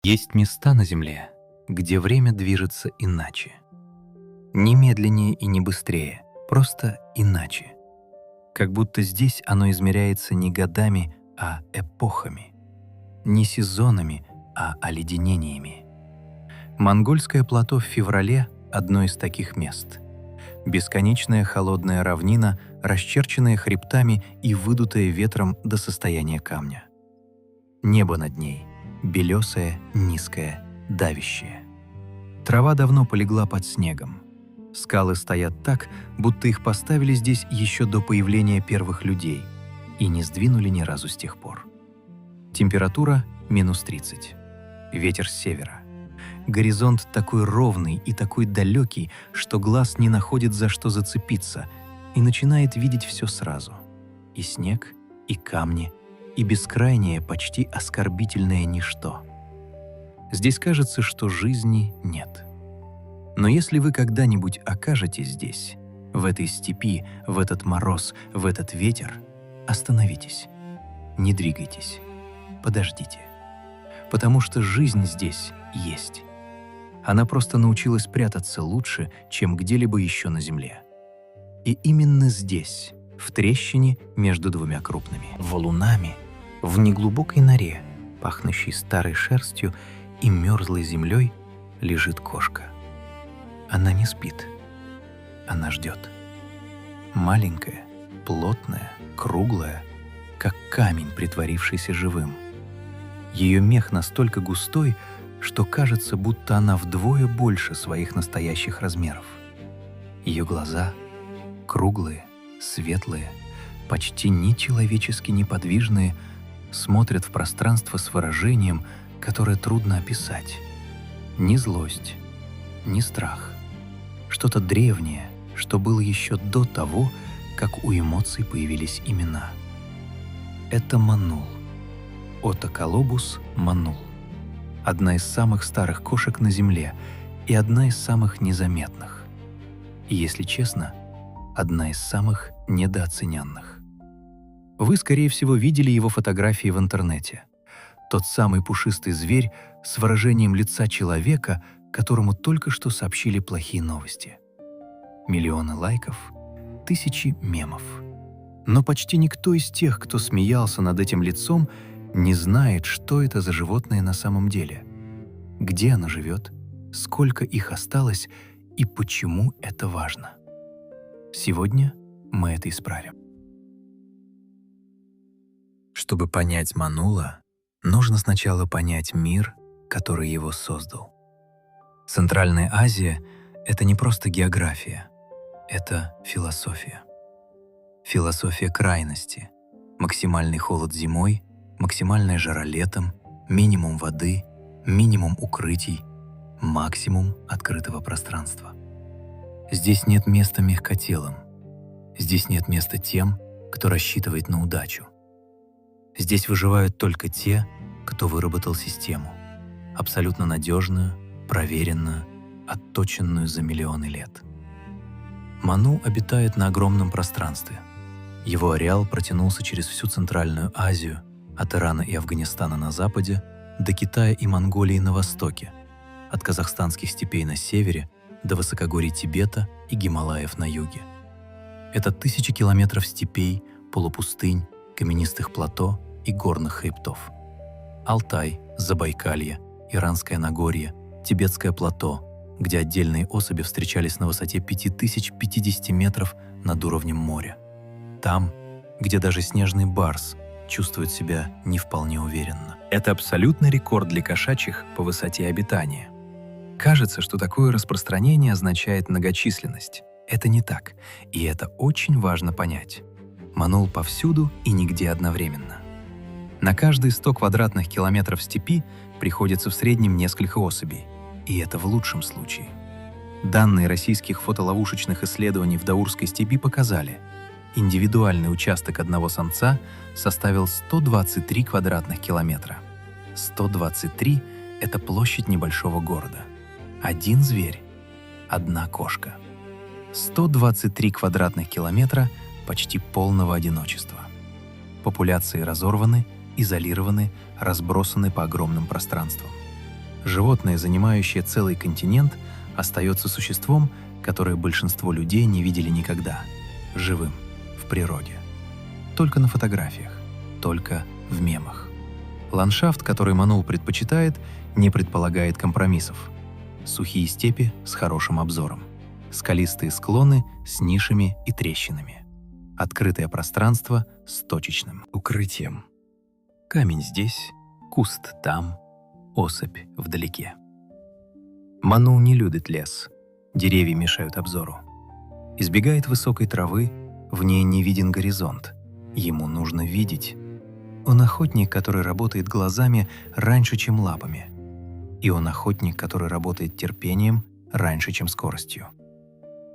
Есть места на Земле, где время движется иначе. Не медленнее и не быстрее, просто иначе. Как будто здесь оно измеряется не годами, а эпохами. Не сезонами, а оледенениями. Монгольское плато в феврале — одно из таких мест. Бесконечная холодная равнина, расчерченная хребтами и выдутая ветром до состояния камня. Небо над ней — белесое, низкое, давящее. Трава давно полегла под снегом. Скалы стоят так, будто их поставили здесь еще до появления первых людей и не сдвинули ни разу с тех пор. Температура — -30. Ветер с севера. Горизонт такой ровный и такой далекий, что глаз не находит за что зацепиться и начинает видеть все сразу. И снег, и камни, и бескрайнее, почти оскорбительное ничто. Здесь кажется, что жизни нет. Но если вы когда-нибудь окажетесь здесь, в этой степи, в этот мороз, в этот ветер, остановитесь, не двигайтесь, подождите. Потому что жизнь здесь есть. Она просто научилась прятаться лучше, чем где-либо еще на Земле. И именно здесь, в трещине между двумя крупными валунами, в неглубокой норе, пахнущей старой шерстью и мерзлой землей, лежит кошка. Она не спит. Она ждет. Маленькая, плотная, круглая, как камень, притворившийся живым. Ее мех настолько густой, что кажется, будто она вдвое больше своих настоящих размеров. Ее глаза круглые, светлые, почти нечеловечески неподвижные, смотрят в пространство с выражением, которое трудно описать. Ни злость, ни страх. Что-то древнее, что было еще до того, как у эмоций появились имена. Это Манул. Отоколобус манул. Одна из самых старых кошек на Земле и одна из самых незаметных. И, если честно, одна из самых недооцененных. Вы, скорее всего, видели его фотографии в интернете. Тот самый пушистый зверь с выражением лица человека, которому только что сообщили плохие новости. Миллионы лайков, тысячи мемов. Но почти никто из тех, кто смеялся над этим лицом, не знает, что это за животное на самом деле, где оно живет, сколько их осталось и почему это важно. Сегодня мы это исправим. Чтобы понять Манула, нужно сначала понять мир, который его создал. Центральная Азия — это не просто география, это философия. Философия крайности, максимальный холод зимой, максимальная жара летом, минимум воды, минимум укрытий, максимум открытого пространства. Здесь нет места мягкотелым. Здесь нет места тем, кто рассчитывает на удачу. Здесь выживают только те, кто выработал систему, абсолютно надежную, проверенную, отточенную за миллионы лет. Ману обитает на огромном пространстве. Его ареал протянулся через всю Центральную Азию, от Ирана и Афганистана на западе до Китая и Монголии на востоке, от казахстанских степей на севере до высокогорий Тибета и Гималаев на юге. Это тысячи километров степей, полупустынь, каменистых плато и горных хребтов. Алтай, Забайкалье, Иранское Нагорье, Тибетское плато, где отдельные особи встречались на высоте 5050 метров над уровнем моря. Там, где даже снежный барс чувствует себя не вполне уверенно. Это абсолютный рекорд для кошачьих по высоте обитания. Кажется, что такое распространение означает многочисленность. Это не так, и это очень важно понять. Манул повсюду и нигде одновременно. На каждые 100 квадратных километров степи приходится в среднем несколько особей, и это в лучшем случае. Данные российских фотоловушечных исследований в Даурской степи показали, индивидуальный участок одного самца составил 123 квадратных километра. 123 — это площадь небольшого города. Один зверь — одна кошка. 123 квадратных километра почти полного одиночества. Популяции разорваны, изолированы, разбросаны по огромным пространствам. Животное, занимающее целый континент, остается существом, которое большинство людей не видели никогда, живым, в природе. Только на фотографиях, только в мемах. Ландшафт, который Манул предпочитает, не предполагает компромиссов. Сухие степи с хорошим обзором, скалистые склоны с нишами и трещинами, открытое пространство с точечным укрытием. Камень здесь, куст там, особь вдалеке. Манул не любит лес, деревья мешают обзору. Избегает высокой травы, в ней не виден горизонт, ему нужно видеть. Он охотник, который работает глазами раньше, чем лапами. И он охотник, который работает терпением раньше, чем скоростью.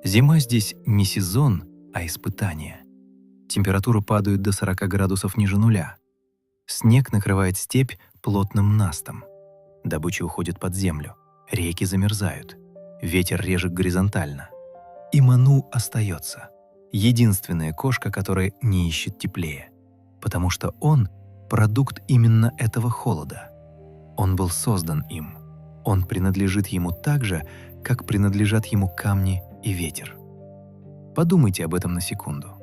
Зима здесь не сезон, а испытание. Температура падает до 40 градусов ниже нуля. Снег накрывает степь плотным настом. Добыча уходит под землю, реки замерзают, ветер режет горизонтально. И Манул остается. Единственная кошка, которая не ищет теплее. Потому что он — продукт именно этого холода. Он был создан им. Он принадлежит ему так же, как принадлежат ему камни и ветер. Подумайте об этом на секунду.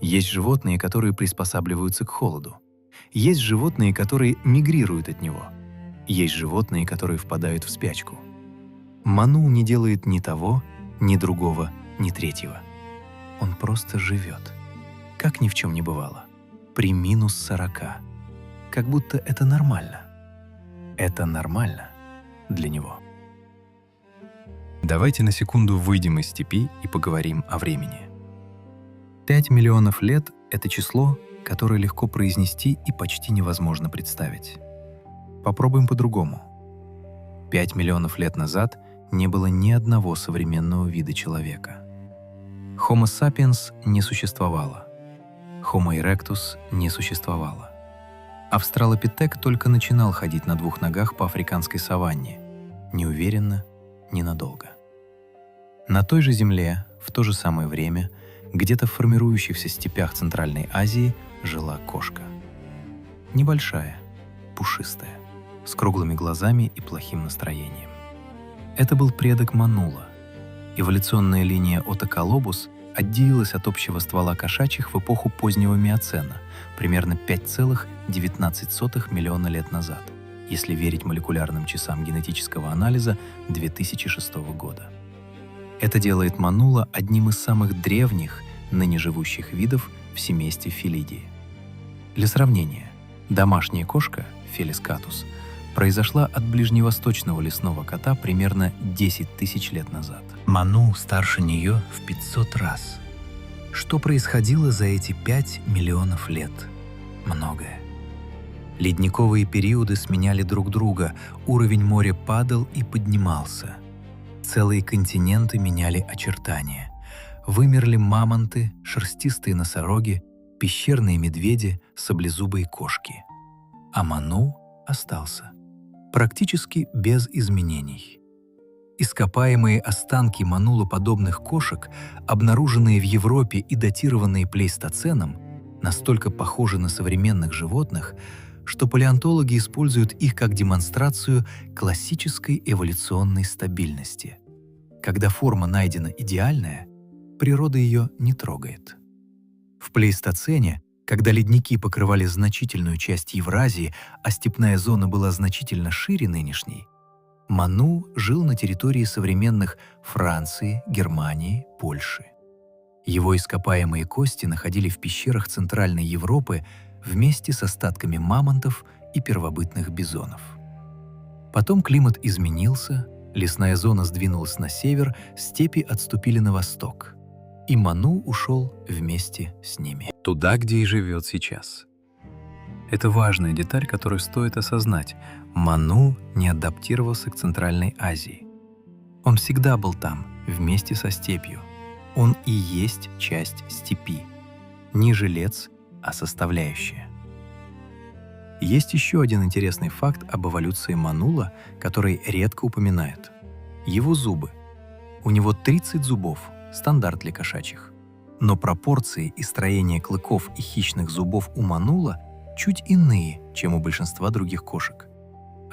Есть животные, которые приспосабливаются к холоду. Есть животные, которые мигрируют от него. Есть животные, которые впадают в спячку. Манул не делает ни того, ни другого, ни третьего. Он просто живет, как ни в чем не бывало, при минус 40. Как будто это нормально. Это нормально для него. Давайте на секунду выйдем из степи и поговорим о времени. 5 миллионов лет — это число, которое легко произнести и почти невозможно представить. Попробуем по-другому. 5 миллионов лет назад не было ни одного современного вида человека. Homo sapiens не существовало. Homo erectus не существовало. Австралопитек только начинал ходить на 2 ногах по африканской саванне, неуверенно, ненадолго. На той же земле, в то же самое время, где-то в формирующихся степях Центральной Азии жила кошка. Небольшая, пушистая, с круглыми глазами и плохим настроением. Это был предок Манула. Эволюционная линия Отоколобус отделилась от общего ствола кошачьих в эпоху позднего миоцена, примерно 5,19 миллиона лет назад, если верить молекулярным часам генетического анализа 2006 года. Это делает Манула одним из самых древних, ныне живущих видов в семействе Фелидии. Для сравнения, домашняя кошка, Felis catus, произошла от ближневосточного лесного кота примерно 10 тысяч лет назад. Манул старше нее в 500 раз. Что происходило за эти 5 миллионов лет? Многое. Ледниковые периоды сменяли друг друга, уровень моря падал и поднимался. Целые континенты меняли очертания. Вымерли мамонты, шерстистые носороги, пещерные медведи, саблезубые кошки. А Манул остался. Практически без изменений. Ископаемые останки манулоподобных кошек, обнаруженные в Европе и датированные плейстоценом, настолько похожи на современных животных, что палеонтологи используют их как демонстрацию классической эволюционной стабильности. Когда форма найдена идеальная, природа ее не трогает. В плейстоцене, когда ледники покрывали значительную часть Евразии, а степная зона была значительно шире нынешней, Манул жил на территории современных Франции, Германии, Польши. Его ископаемые кости находили в пещерах Центральной Европы вместе с остатками мамонтов и первобытных бизонов. Потом климат изменился, лесная зона сдвинулась на север, степи отступили на восток, и Манул ушел вместе с ними. Туда, где и живет сейчас. Это важная деталь, которую стоит осознать. Манул не адаптировался к Центральной Азии. Он всегда был там, вместе со степью. Он и есть часть степи. Не жилец, а составляющая. Есть еще один интересный факт об эволюции Манула, который редко упоминают. Его зубы. У него 30 зубов, стандарт для кошачьих. Но пропорции и строение клыков и хищных зубов у Манула чуть иные, чем у большинства других кошек.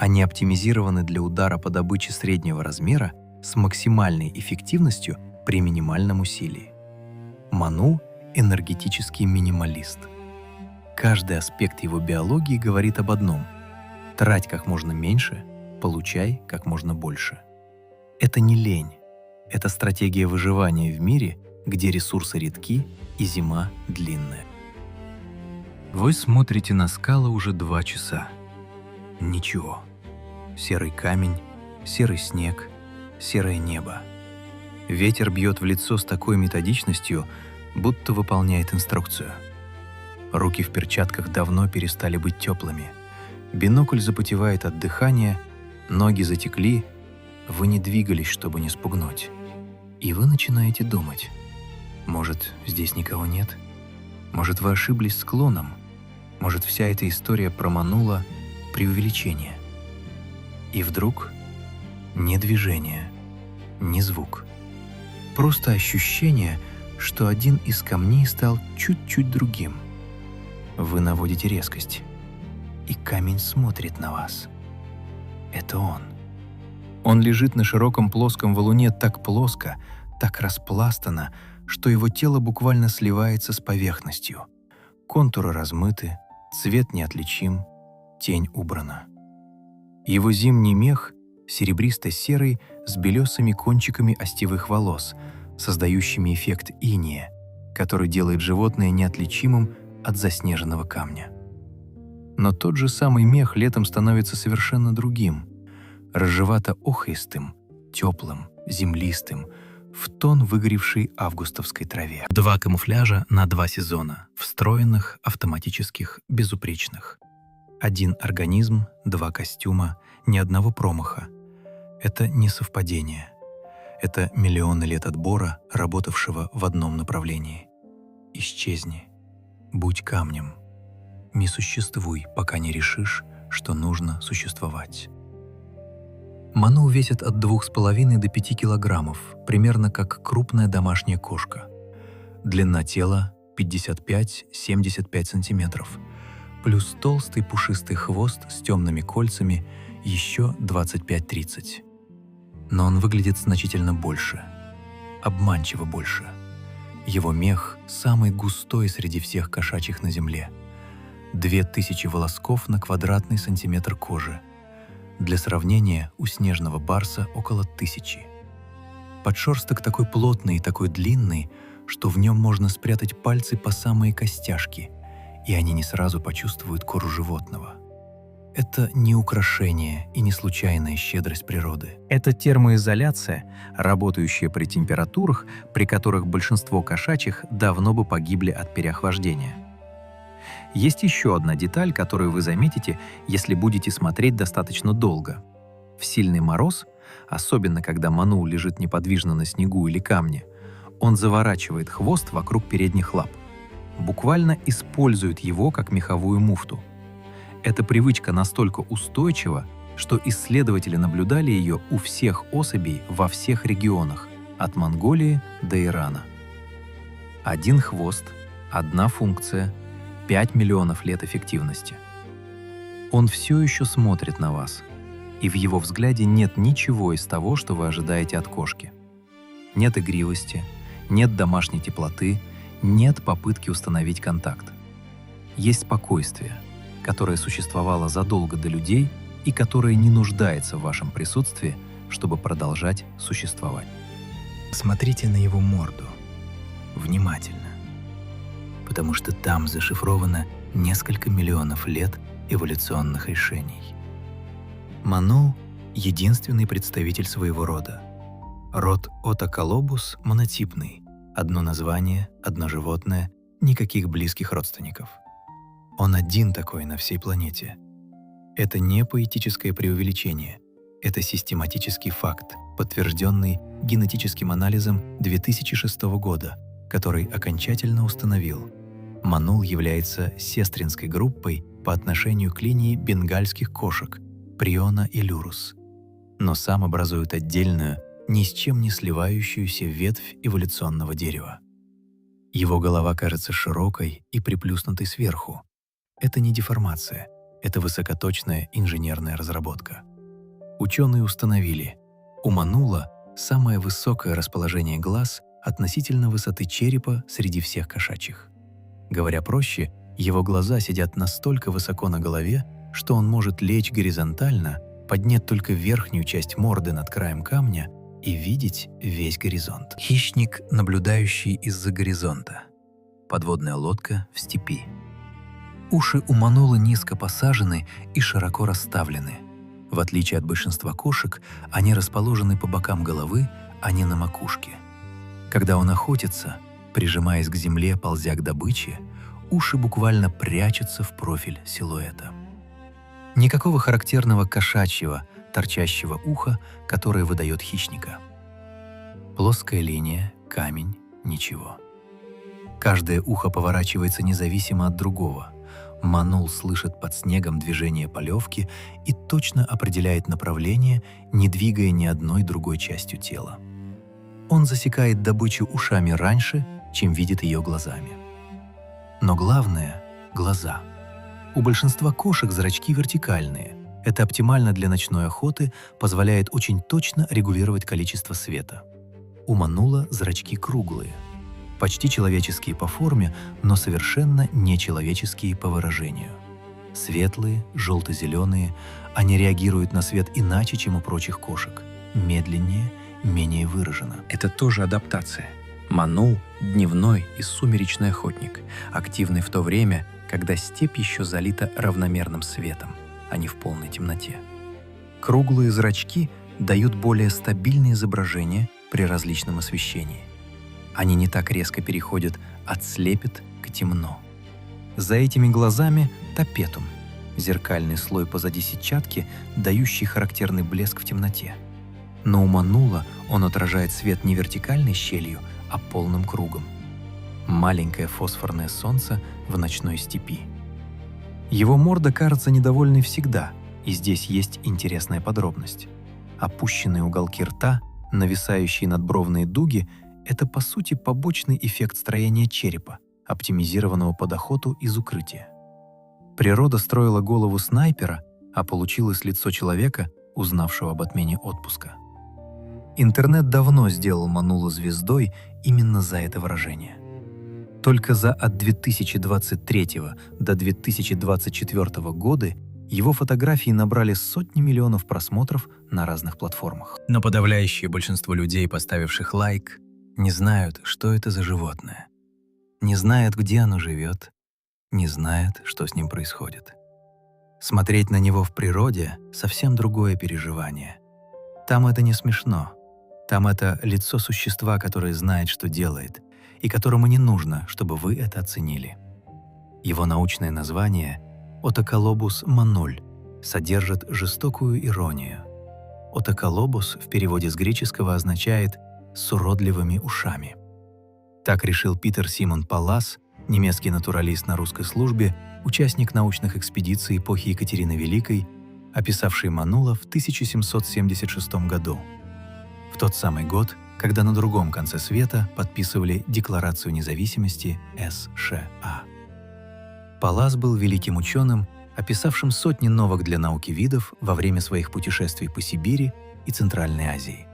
Они оптимизированы для удара по добыче среднего размера с максимальной эффективностью при минимальном усилии. Ману — энергетический минималист. Каждый аспект его биологии говорит об одном: трать как можно меньше, получай как можно больше. Это не лень, это стратегия выживания в мире, где ресурсы редки и зима длинная. Вы смотрите на скалы уже 2 часа. Ничего. Серый камень, серый снег, серое небо. Ветер бьет в лицо с такой методичностью, будто выполняет инструкцию. Руки в перчатках давно перестали быть теплыми. Бинокль запотевает от дыхания, ноги затекли, вы не двигались, чтобы не спугнуть. И вы начинаете думать: может, здесь никого нет? Может, вы ошиблись склоном? Может, вся эта история про Манула — преувеличение? И вдруг ни движения, ни звук. Просто ощущение, что один из камней стал чуть-чуть другим. Вы наводите резкость, и камень смотрит на вас. Это он. Он лежит на широком плоском валуне так плоско, так распластано, что его тело буквально сливается с поверхностью. Контуры размыты, цвет неотличим, тень убрана. Его зимний мех серебристо-серый с белесыми кончиками остивых волос, создающими эффект инея, который делает животное неотличимым от заснеженного камня. Но тот же самый мех летом становится совершенно другим, рыжевато-охристым, теплым, землистым, в тон выгоревшей августовской траве. 2 камуфляжа на 2 сезона, встроенных, автоматических, безупречных. 1 организм, 2 костюма, ни одного промаха. Это не совпадение. Это миллионы лет отбора, работавшего в одном направлении. Исчезни. Будь камнем. Не существуй, пока не решишь, что нужно существовать. Ману весит от 2,5 до 5 килограммов, примерно как крупная домашняя кошка. Длина тела 55-75 сантиметров, плюс толстый пушистый хвост с темными кольцами еще 25-30. Но он выглядит значительно больше, обманчиво больше. Его мех самый густой среди всех кошачьих на земле. 2000 волосков на квадратный сантиметр кожи. Для сравнения, у снежного барса около 1000. Подшерсток такой плотный и такой длинный, что в нем можно спрятать пальцы по самые костяшки, и они не сразу почувствуют кожу животного. Это не украшение и не случайная щедрость природы. Это термоизоляция, работающая при температурах, при которых большинство кошачьих давно бы погибли от переохлаждения. Есть еще одна деталь, которую вы заметите, если будете смотреть достаточно долго. В сильный мороз, особенно когда Ману лежит неподвижно на снегу или камне, он заворачивает хвост вокруг передних лап, буквально использует его как меховую муфту. Эта привычка настолько устойчива, что исследователи наблюдали ее у всех особей во всех регионах, от Монголии до Ирана. 1 хвост, 1 функция, 5 миллионов лет эффективности. Он все еще смотрит на вас, и в его взгляде нет ничего из того, что вы ожидаете от кошки. Нет игривости, нет домашней теплоты, нет попытки установить контакт. Есть спокойствие, которое существовало задолго до людей и которое не нуждается в вашем присутствии, чтобы продолжать существовать. Смотрите на его морду. Внимательно. Потому что там зашифровано несколько миллионов лет эволюционных решений. Ману — единственный представитель своего рода. Род Отоколобус монотипный. Одно название, одно животное, никаких близких родственников. Он один такой на всей планете. Это не поэтическое преувеличение. Это систематический факт, подтвержденный генетическим анализом 2006 года, который окончательно установил: Манул является сестринской группой по отношению к линии бенгальских кошек Приона и Люрус, но сам образует отдельную, ни с чем не сливающуюся ветвь эволюционного дерева. Его голова кажется широкой и приплюснутой сверху. Это не деформация, Это высокоточная инженерная разработка. Ученые установили, у манула самое высокое расположение глаз относительно высоты черепа среди всех кошачьих. Говоря проще, его глаза сидят настолько высоко на голове, что он может лечь горизонтально, поднять только верхнюю часть морды над краем камня и видеть весь горизонт. Хищник, наблюдающий из-за горизонта. Подводная лодка в степи. Уши у манула низко посажены и широко расставлены. В отличие от большинства кошек, они расположены по бокам головы, а не на макушке. Когда он охотится, прижимаясь к земле, ползя к добыче, уши буквально прячутся в профиль силуэта. Никакого характерного кошачьего, торчащего уха, которое выдает хищника. Плоская линия, камень, ничего. Каждое ухо поворачивается независимо от другого. Манул слышит под снегом движение полевки и точно определяет направление, не двигая ни одной другой частью тела. Он засекает добычу ушами раньше, чем видит ее глазами. Но главное — глаза. У большинства кошек зрачки вертикальные. Это оптимально для ночной охоты, позволяет очень точно регулировать количество света. У манула зрачки круглые. Почти человеческие по форме, но совершенно нечеловеческие по выражению. Светлые, желто-зеленые, они реагируют на свет иначе, чем у прочих кошек. Медленнее, менее выраженно. Это тоже адаптация. Манул — дневной и сумеречный охотник, активный в то время, когда степь еще залита равномерным светом, а не в полной темноте. Круглые зрачки дают более стабильное изображение при различном освещении. Они не так резко переходят от слепит к темно. За этими глазами тапетум — зеркальный слой позади сетчатки, дающий характерный блеск в темноте. Но у манула он отражает свет не вертикальной щелью, а полным кругом. Маленькое фосфорное солнце в ночной степи. Его морда кажется недовольной всегда, и здесь есть интересная подробность. Опущенные уголки рта, нависающие надбровные дуги — это, по сути, побочный эффект строения черепа, оптимизированного под охоту из укрытия. Природа строила голову снайпера, а получилось лицо человека, узнавшего об отмене отпуска. Интернет давно сделал манула звездой именно за это выражение. Только за от 2023 до 2024 года его фотографии набрали сотни миллионов просмотров на разных платформах. Но подавляющее большинство людей, поставивших лайк, не знают, что это за животное, не знают, где оно живет, не знают, что с ним происходит. Смотреть на него в природе — совсем другое переживание. Там это не смешно. Там это лицо существа, которое знает, что делает, и которому не нужно, чтобы вы это оценили. Его научное название Otacalobus manul содержит жестокую иронию. Otacalobus в переводе с греческого означает «с уродливыми ушами». Так решил Питер Симон Паллас, немецкий натуралист на русской службе, участник научных экспедиций эпохи Екатерины Великой, описавший манула в 1776 году. В тот самый год, когда на другом конце света подписывали Декларацию независимости США. Паллас был великим ученым, описавшим сотни новых для науки видов во время своих путешествий по Сибири и Центральной Азии.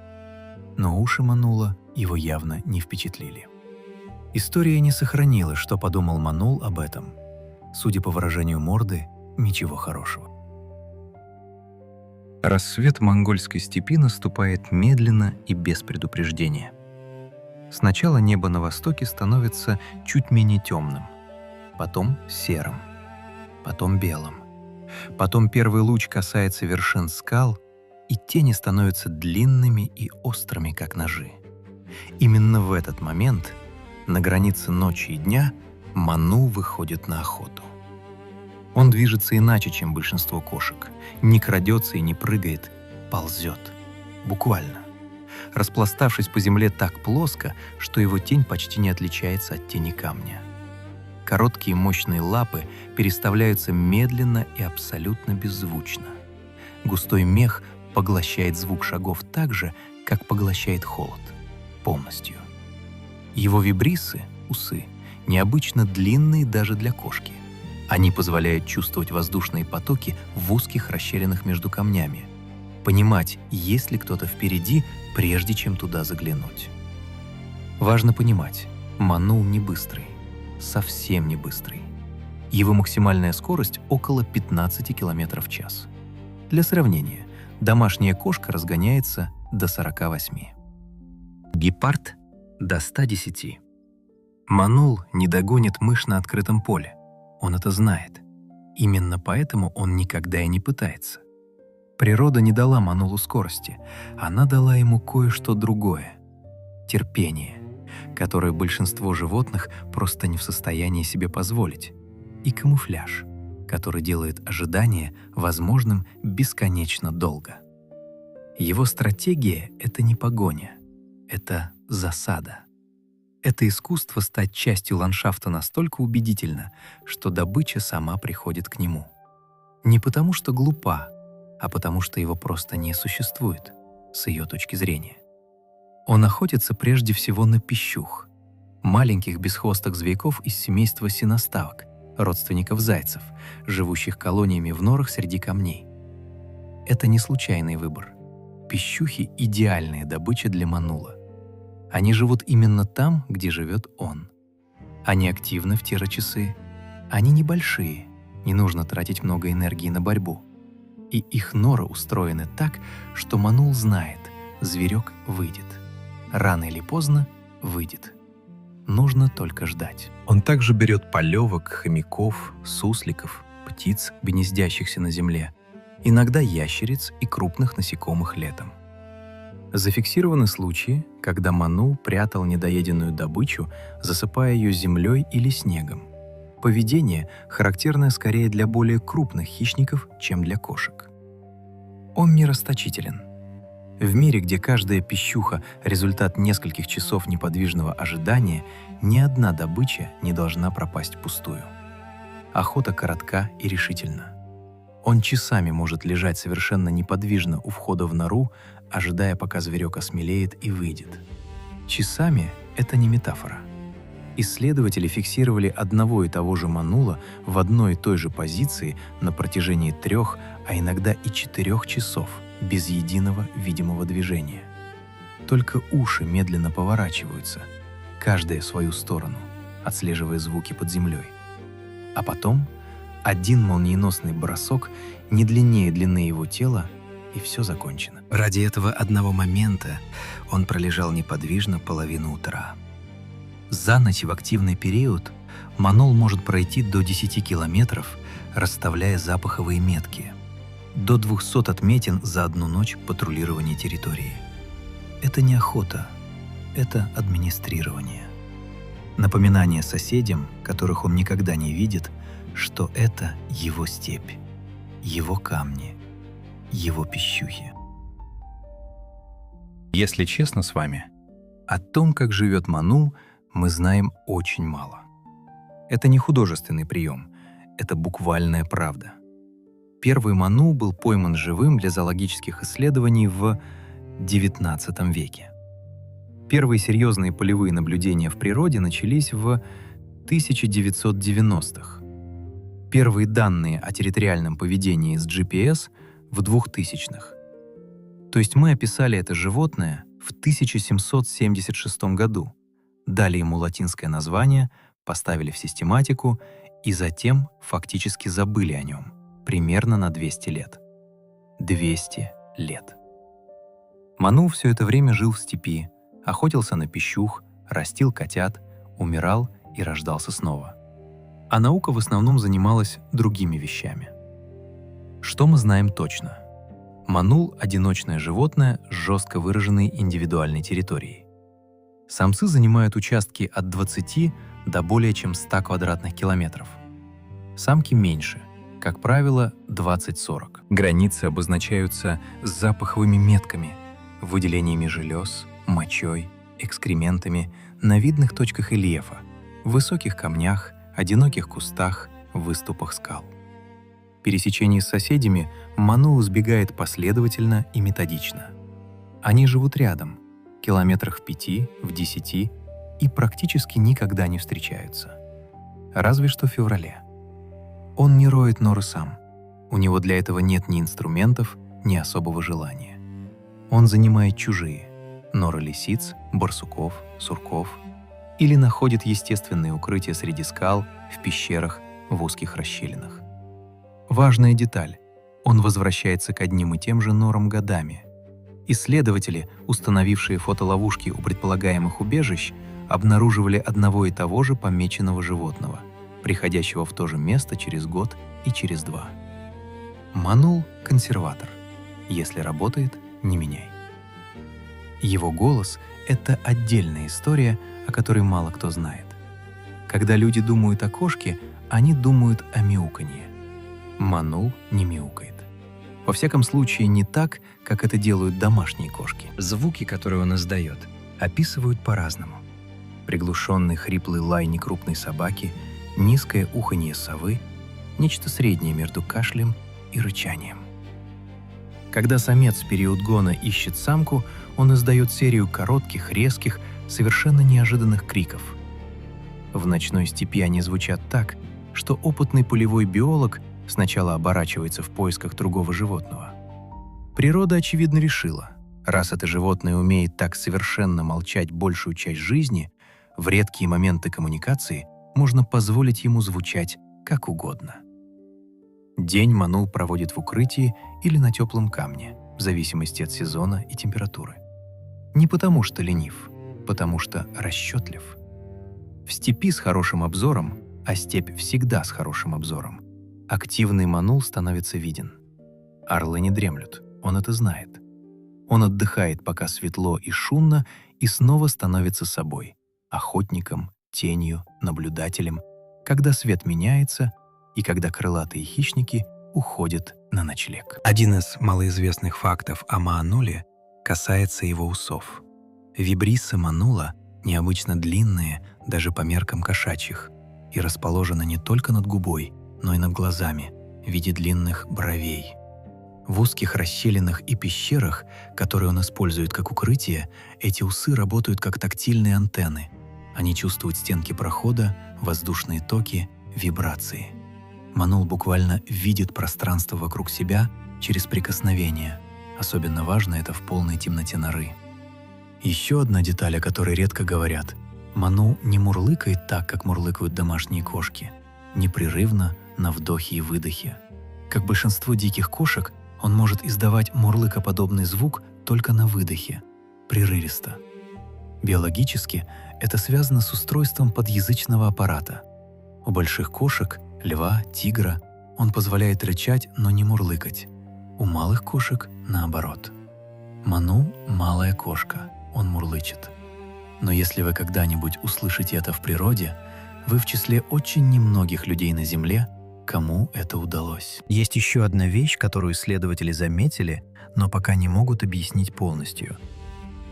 Но уши манула его явно не впечатлили. История не сохранила, что подумал манул об этом. Судя по выражению морды, ничего хорошего. Рассвет монгольской степи наступает медленно и без предупреждения. Сначала небо на востоке становится чуть менее темным, потом серым, потом белым. Потом первый луч касается вершин скал, и тени становятся длинными и острыми, как ножи. Именно в этот момент, на границе ночи и дня, манул выходит на охоту. Он движется иначе, чем большинство кошек. Не крадется и не прыгает, ползет. Буквально. Распластавшись по земле так плоско, что его тень почти не отличается от тени камня. Короткие мощные лапы переставляются медленно и абсолютно беззвучно. Густой мех поглощает звук шагов так же, как поглощает холод. Полностью. Его вибрисы, усы, необычно длинные даже для кошки. Они позволяют чувствовать воздушные потоки в узких расщелинах между камнями, понимать, есть ли кто-то впереди, прежде чем туда заглянуть. Важно понимать, Манул не быстрый, совсем не быстрый. Его максимальная скорость около 15 км в час. Для сравнения, домашняя кошка разгоняется до 48. Гепард — до 110. Манул не догонит мышь на открытом поле. Он это знает. Именно поэтому он никогда и не пытается. Природа не дала Манулу скорости, она дала ему кое-что другое — терпение, которое большинство животных просто не в состоянии себе позволить, и камуфляж, который делает ожидание возможным бесконечно долго. Его стратегия — это не погоня, это засада. Это искусство стать частью ландшафта настолько убедительно, что добыча сама приходит к нему. Не потому что глупа, а потому что его просто не существует, с ее точки зрения. Он охотится прежде всего на пищух, маленьких бесхвостых зверьков из семейства синоставок, родственников зайцев, живущих колониями в норах среди камней. Это не случайный выбор. Пищухи — идеальная добыча для Манула. Они живут именно там, где живет он. Они активны в те же часы. Они небольшие, не нужно тратить много энергии на борьбу. И их норы устроены так, что Манул знает, зверек выйдет. Рано или поздно выйдет. Нужно только ждать. Он также берет полевок, хомяков, сусликов, птиц, гнездящихся на земле, иногда ящериц и крупных насекомых летом. Зафиксированы случаи, когда Манул прятал недоеденную добычу, засыпая ее землей или снегом. Поведение, характерное скорее для более крупных хищников, чем для кошек. Он не расточителен. В мире, где каждая пищуха — результат нескольких часов неподвижного ожидания, ни одна добыча не должна пропасть впустую. Охота коротка и решительна. Он часами может лежать совершенно неподвижно у входа в нору, ожидая, пока зверек осмелеет и выйдет. Часами — это не метафора. Исследователи фиксировали одного и того же Манула в одной и той же позиции на протяжении 3, а иногда и 4 часов, без единого видимого движения. Только уши медленно поворачиваются, каждая в свою сторону, отслеживая звуки под землей. А потом один молниеносный бросок не длиннее длины его тела, и все закончено. Ради этого одного момента он пролежал неподвижно половину утра. За ночь в активный период Манул может пройти до 10 километров, расставляя запаховые метки, до 200 отметин за одну ночь патрулирования территории. Это не охота, это администрирование. Напоминание соседям, которых он никогда не видит, что это его степь, его камни, его пищухи. Если честно с вами, о том, как живет Манул, мы знаем очень мало. Это не художественный прием, это буквальная правда. Первый Манул был пойман живым для зоологических исследований в XIX веке. Первые серьезные полевые наблюдения в природе начались в 1990-х. Первые данные о территориальном поведении с GPS в 2000-х. То есть мы описали это животное в 1776 году, дали ему латинское название, поставили в систематику и затем фактически забыли о нем примерно на 200 лет. 200 лет. Манул все это время жил в степи, охотился на пищух, растил котят, умирал и рождался снова. А наука в основном занималась другими вещами. Что мы знаем точно? Манул — одиночное животное с жестко выраженной индивидуальной территорией. Самцы занимают участки от 20 до более чем 100 квадратных километров. Самки меньше, как правило, 20-40. Границы обозначаются запаховыми метками, выделениями желез, мочой, экскрементами на видных точках рельефа, в высоких камнях, одиноких кустах, выступах скал. Пересечение с соседями Манул избегает последовательно и методично. Они живут рядом, километрах в 5, в 10, и практически никогда не встречаются. Разве что в феврале. Он не роет норы сам. У него для этого нет ни инструментов, ни особого желания. Он занимает чужие – норы лисиц, барсуков, сурков, или находит естественные укрытия среди скал, в пещерах, в узких расщелинах. Важная деталь – он возвращается к одним и тем же норам годами. Исследователи, установившие фотоловушки у предполагаемых убежищ, обнаруживали одного и того же помеченного животного, приходящего в то же место через год и через 2. Манул – консерватор. Если работает, не меняй. Его голос – это отдельная история, о которой мало кто знает. Когда люди думают о кошке, они думают о мяуканье. Манул не мяукает. Во всяком случае, не так, как это делают домашние кошки. Звуки, которые он издает, описывают по-разному. Приглушенный хриплый лай некрупной собаки, низкое уханье совы, нечто среднее между кашлем и рычанием. Когда самец в период гона ищет самку, он издает серию коротких, резких, совершенно неожиданных криков. В ночной степи они звучат так, что опытный полевой биолог сначала оборачивается в поисках другого животного. Природа, очевидно, решила, раз это животное умеет так совершенно молчать большую часть жизни, в редкие моменты коммуникации можно позволить ему звучать как угодно. День манул проводит в укрытии или на теплом камне, в зависимости от сезона и температуры. Не потому что ленив, потому что расчетлив. В степи с хорошим обзором, а степь всегда с хорошим обзором, активный манул становится виден. Орлы не дремлют, он это знает. Он отдыхает, пока светло и шумно, и снова становится собой, охотником, тенью, наблюдателем, когда свет меняется и когда крылатые хищники уходят на ночлег. Один из малоизвестных фактов о мануле касается его усов. Вибрисы манула необычно длинные даже по меркам кошачьих и расположены не только над губой, но и над глазами в виде длинных бровей. В узких расщелинах и пещерах, которые он использует как укрытие, эти усы работают как тактильные антенны. Они чувствуют стенки прохода, воздушные токи, вибрации. Манул буквально видит пространство вокруг себя через прикосновение. Особенно важно это в полной темноте норы. Еще одна деталь, о которой редко говорят. Манул не мурлыкает так, как мурлыкают домашние кошки. Непрерывно, на вдохе и выдохе. Как большинство диких кошек, он может издавать мурлыкоподобный звук только на выдохе, прерывисто. Биологически это связано с устройством подъязычного аппарата. У больших кошек, льва, тигра, он позволяет рычать, но не мурлыкать. У малых кошек наоборот. Ману – малая кошка, он мурлычет. Но если вы когда-нибудь услышите это в природе, вы в числе очень немногих людей на Земле, кому это удалось. Есть еще одна вещь, которую исследователи заметили, но пока не могут объяснить полностью.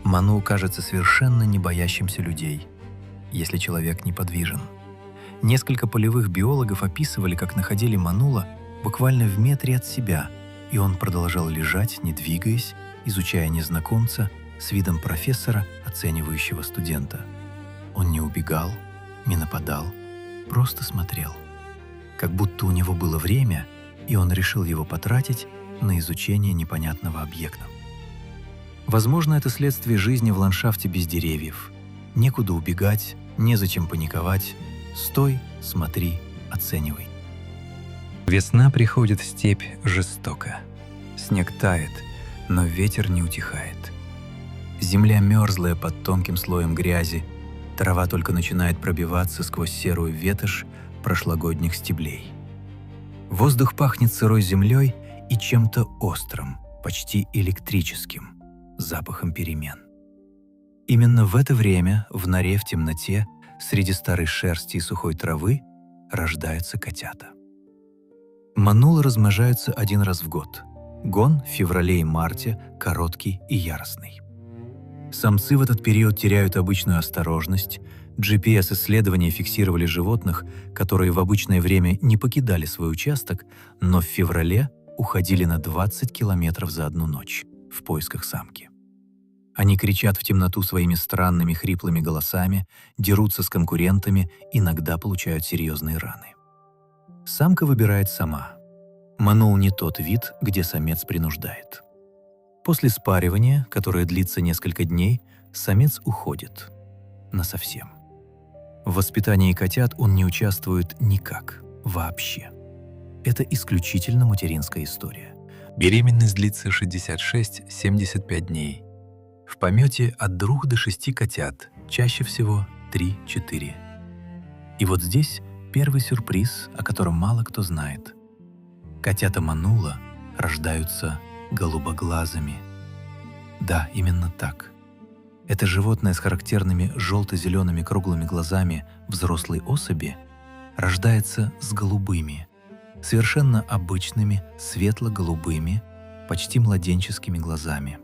Ману кажется совершенно не боящимся людей, если человек неподвижен. Несколько полевых биологов описывали, как находили манула буквально в метре от себя, и он продолжал лежать, не двигаясь, изучая незнакомца с видом профессора, оценивающего студента. Он не убегал, не нападал, просто смотрел. Как будто у него было время, и он решил его потратить на изучение непонятного объекта. Возможно, это следствие жизни в ландшафте без деревьев. Некуда убегать, незачем паниковать. Стой, смотри, оценивай. Весна приходит в степь жестоко. Снег тает, но ветер не утихает. Земля мерзлая под тонким слоем грязи, трава только начинает пробиваться сквозь серую ветошь прошлогодних стеблей. Воздух пахнет сырой землей и чем-то острым, почти электрическим, запахом перемен. Именно в это время в норе в темноте, среди старой шерсти и сухой травы, рождаются котята. Манулы размножаются один раз в год. Гон в феврале и марте короткий и яростный. Самцы в этот период теряют обычную осторожность. GPS-исследования фиксировали животных, которые в обычное время не покидали свой участок, но в феврале уходили на 20 километров за одну ночь в поисках самки. Они кричат в темноту своими странными хриплыми голосами, дерутся с конкурентами, иногда получают серьезные раны. Самка выбирает сама. Манул не тот вид, где самец принуждает. После спаривания, которое длится несколько дней, самец уходит. Насовсем. В воспитании котят он не участвует никак, вообще. Это исключительно материнская история. Беременность длится 66-75 дней. В помете от 2 до 6 котят, чаще всего 3-4. И вот здесь первый сюрприз, о котором мало кто знает. Котята манула рождаются голубоглазыми. Да, именно так. Это животное с характерными желто-зелеными круглыми глазами взрослой особи рождается с голубыми, совершенно обычными светло-голубыми, почти младенческими глазами.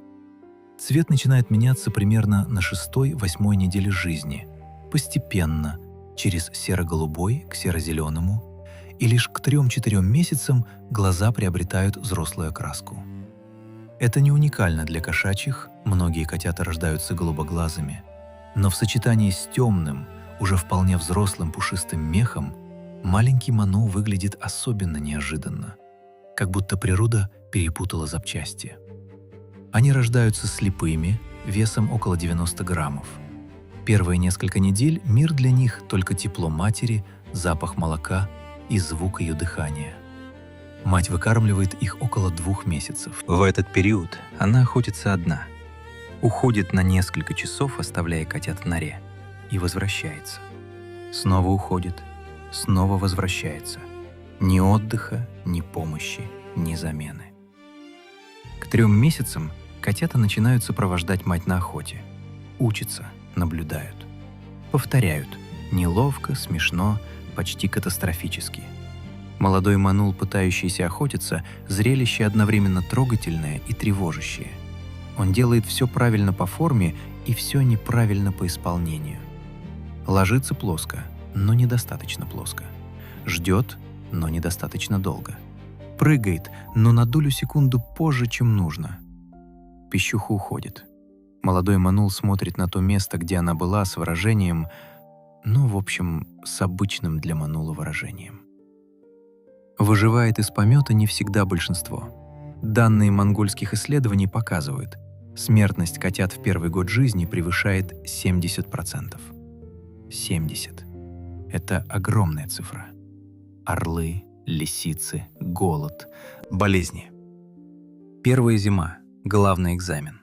Цвет начинает меняться примерно на 6-8 неделе жизни, постепенно, через серо-голубой к серо-зеленому, и лишь к 3-4 месяцам глаза приобретают взрослую окраску. Это не уникально для кошачьих, многие котята рождаются голубоглазыми, но в сочетании с темным, уже вполне взрослым пушистым мехом маленький манул выглядит особенно неожиданно, как будто природа перепутала запчасти. Они рождаются слепыми, весом около 90 граммов. Первые несколько недель мир для них только тепло матери, запах молока и звук ее дыхания. Мать выкармливает их около 2 месяцев. В этот период она охотится одна, уходит на несколько часов, оставляя котят в норе, и возвращается. Снова уходит, снова возвращается. Ни отдыха, ни помощи, ни замены. К 3 месяцам котята начинают сопровождать мать на охоте. Учатся, наблюдают. Повторяют. Неловко, смешно, почти катастрофически. Молодой манул, пытающийся охотиться, зрелище одновременно трогательное и тревожащее. Он делает все правильно по форме и все неправильно по исполнению. Ложится плоско, но недостаточно плоско. Ждет, но недостаточно долго. Прыгает, но на долю секунду позже, чем нужно. Пищуха уходит. Молодой манул смотрит на то место, где она была, с выражением, в общем, с обычным для манула выражением. Выживает из помета не всегда большинство. Данные монгольских исследований показывают, смертность котят в первый год жизни превышает 70%. 70. Это огромная цифра. Орлы, лисицы, голод, болезни. Первая зима — главный экзамен.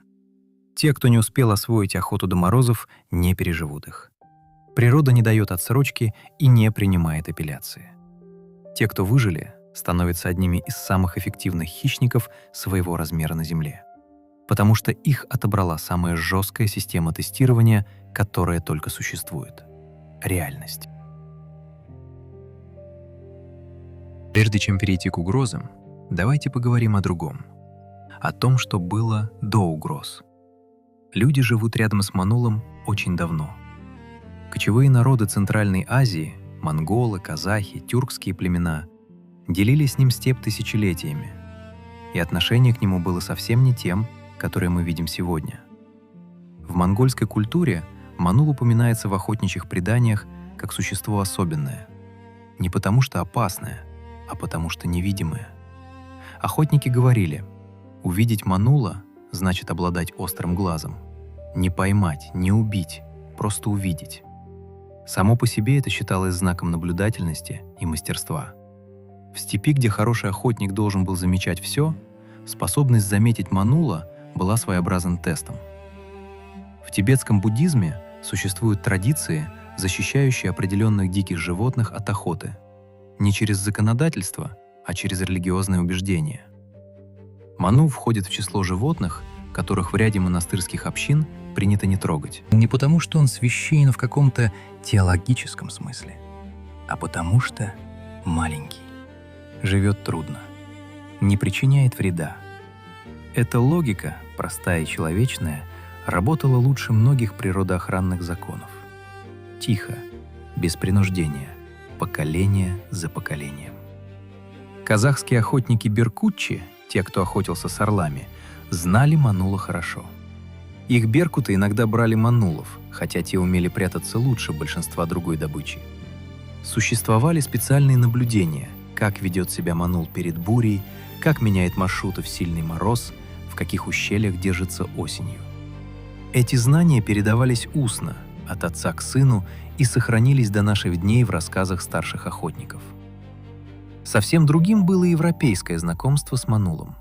Те, кто не успел освоить охоту до морозов, не переживут их. Природа не дает отсрочки и не принимает апелляции. Те, кто выжили, становятся одними из самых эффективных хищников своего размера на Земле, потому что их отобрала самая жесткая система тестирования, которая только существует — реальность. Прежде чем перейти к угрозам, давайте поговорим о другом, о том, что было до угроз. Люди живут рядом с манулом очень давно. Кочевые народы Центральной Азии — монголы, казахи, тюркские племена — делили с ним степь тысячелетиями, и отношение к нему было совсем не тем, которое мы видим сегодня. В монгольской культуре манул упоминается в охотничьих преданиях как существо особенное, не потому что опасное, а потому что невидимое. Охотники говорили, увидеть манула значит обладать острым глазом, не поймать, не убить, просто увидеть. Само по себе это считалось знаком наблюдательности и мастерства. В степи, где хороший охотник должен был замечать все, способность заметить манула была своеобразным тестом. В тибетском буддизме существуют традиции, защищающие определенных диких животных от охоты, не через законодательство, а через религиозное убеждение. Манул входит в число животных, которых в ряде монастырских общин принято не трогать. Не потому, что он священен в каком-то теологическом смысле, а потому что маленький, живет трудно, не причиняет вреда. Эта логика, простая и человечная, работала лучше многих природоохранных законов. Тихо, без принуждения, поколение за поколением. Казахские охотники беркутчи, те, кто охотился с орлами, знали манула хорошо. Их беркуты иногда брали манулов, хотя те умели прятаться лучше большинства другой добычи. Существовали специальные наблюдения, как ведет себя манул перед бурей, как меняет маршруты в сильный мороз, в каких ущельях держится осенью. Эти знания передавались устно, от отца к сыну, и сохранились до наших дней в рассказах старших охотников. Совсем другим было европейское знакомство с манулом.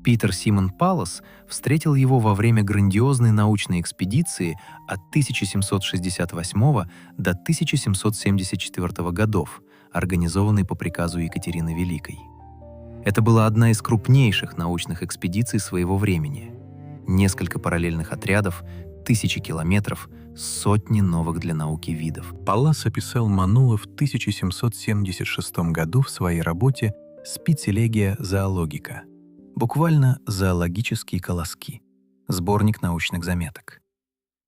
Питер Симон Паллас встретил его во время грандиозной научной экспедиции от 1768 до 1774 годов, организованной по приказу Екатерины Великой. Это была одна из крупнейших научных экспедиций своего времени. Несколько параллельных отрядов, тысячи километров, сотни новых для науки видов. Паллас описал манула в 1776 году в своей работе «Спицелегия зоологика», буквально «зоологические колоски», сборник научных заметок.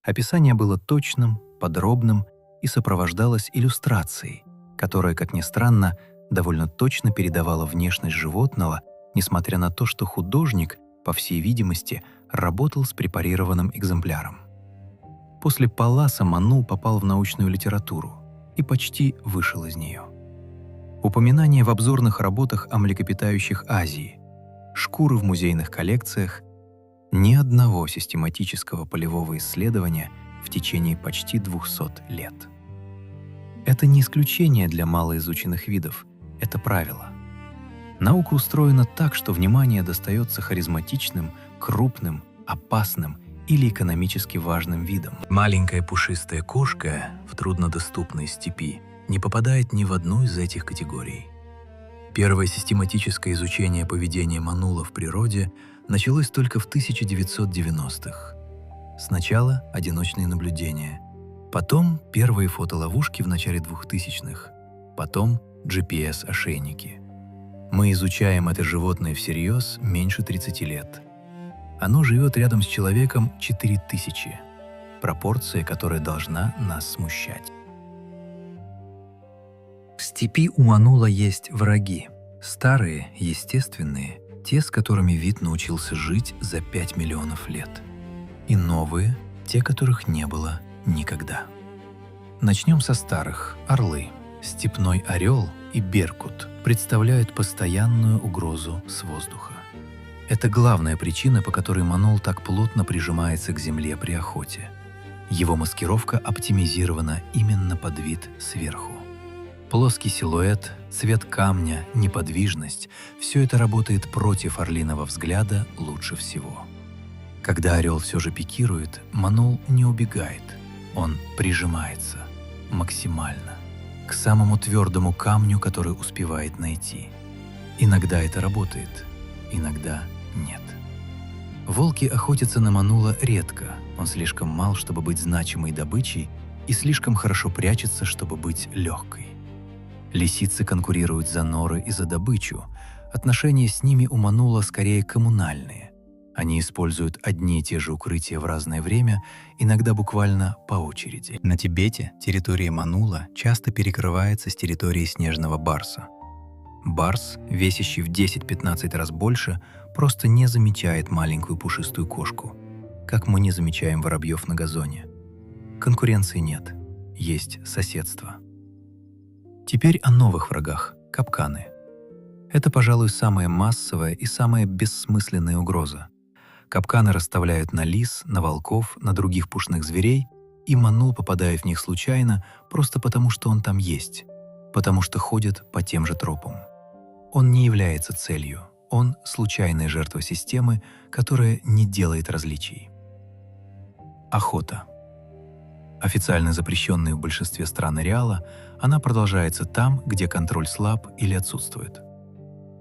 Описание было точным, подробным и сопровождалось иллюстрацией, которая, как ни странно, довольно точно передавала внешность животного, несмотря на то, что художник, по всей видимости, работал с препарированным экземпляром. После Палласа манул попал в научную литературу и почти вышел из нее. Упоминания в обзорных работах о млекопитающих Азии, шкуры в музейных коллекциях, ни одного систематического полевого исследования в течение почти 200 лет. Это не исключение для малоизученных видов, это правило. Наука устроена так, что внимание достается харизматичным, крупным, опасным или экономически важным видам. Маленькая пушистая кошка в труднодоступной степи не попадает ни в одну из этих категорий. Первое систематическое изучение поведения манула в природе началось только в 1990-х. Сначала одиночные наблюдения, потом первые фотоловушки в начале 2000-х, потом GPS-ошейники. Мы изучаем это животное всерьез меньше 30 лет. Оно живет рядом с человеком 4000, пропорция, которая должна нас смущать. В степи у манула есть враги. Старые, естественные, те, с которыми вид научился жить за 5 миллионов лет. И новые, те, которых не было никогда. Начнем со старых – орлы. Степной орел и беркут представляют постоянную угрозу с воздуха. Это главная причина, по которой манул так плотно прижимается к земле при охоте. Его маскировка оптимизирована именно под вид сверху. Плоский силуэт, цвет камня, неподвижность – все это работает против орлиного взгляда лучше всего. Когда орел все же пикирует, манул не убегает, он прижимается максимально к самому твердому камню, который успевает найти. Иногда это работает, иногда нет. Волки охотятся на манула редко, он слишком мал, чтобы быть значимой добычей, и слишком хорошо прячется, чтобы быть легкой. Лисицы конкурируют за норы и за добычу. Отношения с ними у манула скорее коммунальные. Они используют одни и те же укрытия в разное время, иногда буквально по очереди. На Тибете территория манула часто перекрывается с территорией снежного барса. Барс, весящий в 10-15 раз больше, просто не замечает маленькую пушистую кошку, как мы не замечаем воробьев на газоне. Конкуренции нет, есть соседство. Теперь о новых врагах – капканы. Это, пожалуй, самая массовая и самая бессмысленная угроза. Капканы расставляют на лис, на волков, на других пушных зверей, и манул, попадая в них случайно, просто потому, что он там есть, потому что ходит по тем же тропам. Он не является целью, он – случайная жертва системы, которая не делает различий. Охота. Официально запрещенная в большинстве стран ареала, она продолжается там, где контроль слаб или отсутствует.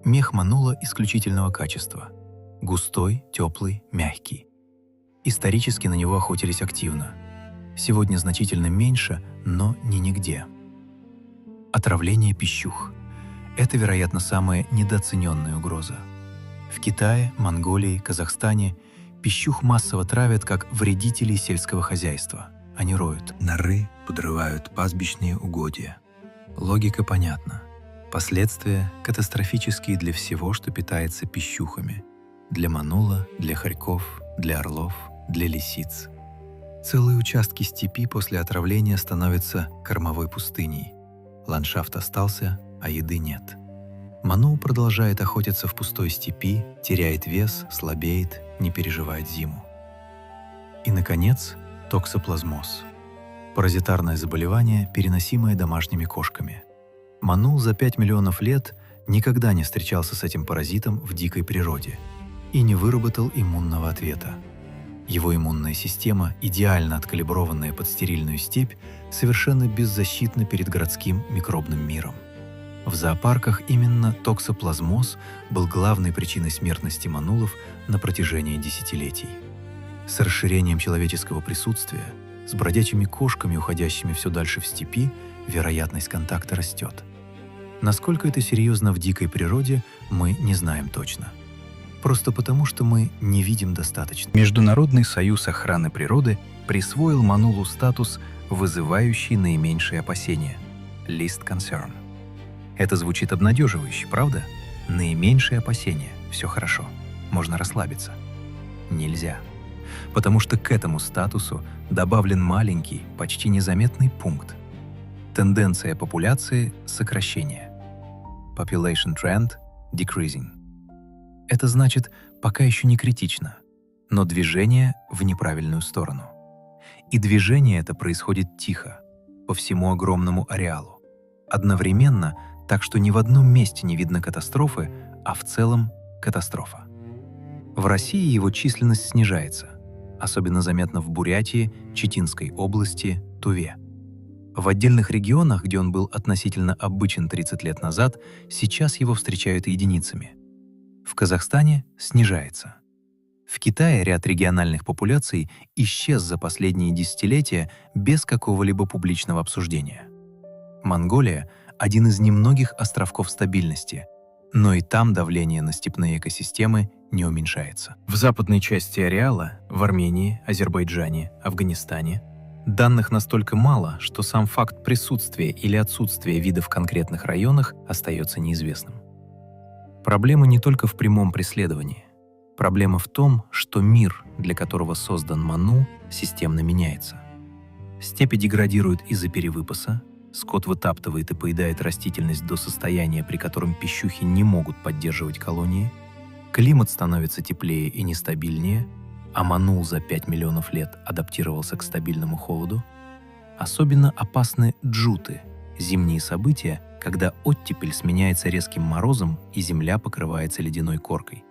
Мех манула исключительного качества – густой, теплый, мягкий. Исторически на него охотились активно. Сегодня значительно меньше, но не нигде. Отравление пищух – это, вероятно, самая недооцененная угроза. В Китае, Монголии, Казахстане пищух массово травят как вредителей сельского хозяйства. Они роют норы, подрывают пастбищные угодья. Логика понятна. Последствия катастрофические для всего, что питается пищухами. Для манула, для хорьков, для орлов, для лисиц. Целые участки степи после отравления становятся кормовой пустыней. Ландшафт остался, а еды нет. Ману продолжает охотиться в пустой степи, теряет вес, слабеет, не переживает зиму. И, наконец, токсоплазмоз. Паразитарное заболевание, переносимое домашними кошками. Ману за 5 миллионов лет никогда не встречался с этим паразитом в дикой природе и не выработал иммунного ответа. Его иммунная система, идеально откалиброванная под стерильную степь, совершенно беззащитна перед городским микробным миром. В зоопарках именно токсоплазмоз был главной причиной смертности манулов на протяжении десятилетий. С расширением человеческого присутствия, с бродячими кошками, уходящими все дальше в степи, вероятность контакта растет. Насколько это серьезно в дикой природе, мы не знаем точно. Просто потому, что мы не видим достаточно. Международный союз охраны природы присвоил манулу статус, вызывающий наименьшие опасения – Least Concern. Это звучит обнадеживающе, правда? Наименьшие опасения, все хорошо, можно расслабиться. Нельзя. Потому что к этому статусу добавлен маленький, почти незаметный пункт. Тенденция популяции – сокращение. Population trend – decreasing. Это значит, пока еще не критично, но движение в неправильную сторону. И движение это происходит тихо, по всему огромному ареалу. Одновременно, так что ни в одном месте не видно катастрофы, а в целом катастрофа. В России его численность снижается, особенно заметно в Бурятии, Читинской области, Туве. В отдельных регионах, где он был относительно обычен 30 лет назад, сейчас его встречают единицами. В Казахстане снижается. В Китае ряд региональных популяций исчез за последние десятилетия без какого-либо публичного обсуждения. Монголия – один из немногих островков стабильности, но и там давление на степные экосистемы не уменьшается. В западной части ареала, в Армении, Азербайджане, Афганистане, данных настолько мало, что сам факт присутствия или отсутствия вида в конкретных районах остается неизвестным. Проблема не только в прямом преследовании. Проблема в том, что мир, для которого создан ману, системно меняется. Степи деградируют из-за перевыпаса, скот вытаптывает и поедает растительность до состояния, при котором пищухи не могут поддерживать колонии, климат становится теплее и нестабильнее, а манул за 5 миллионов лет адаптировался к стабильному холоду. Особенно опасны джуты – зимние события, когда оттепель сменяется резким морозом и земля покрывается ледяной коркой.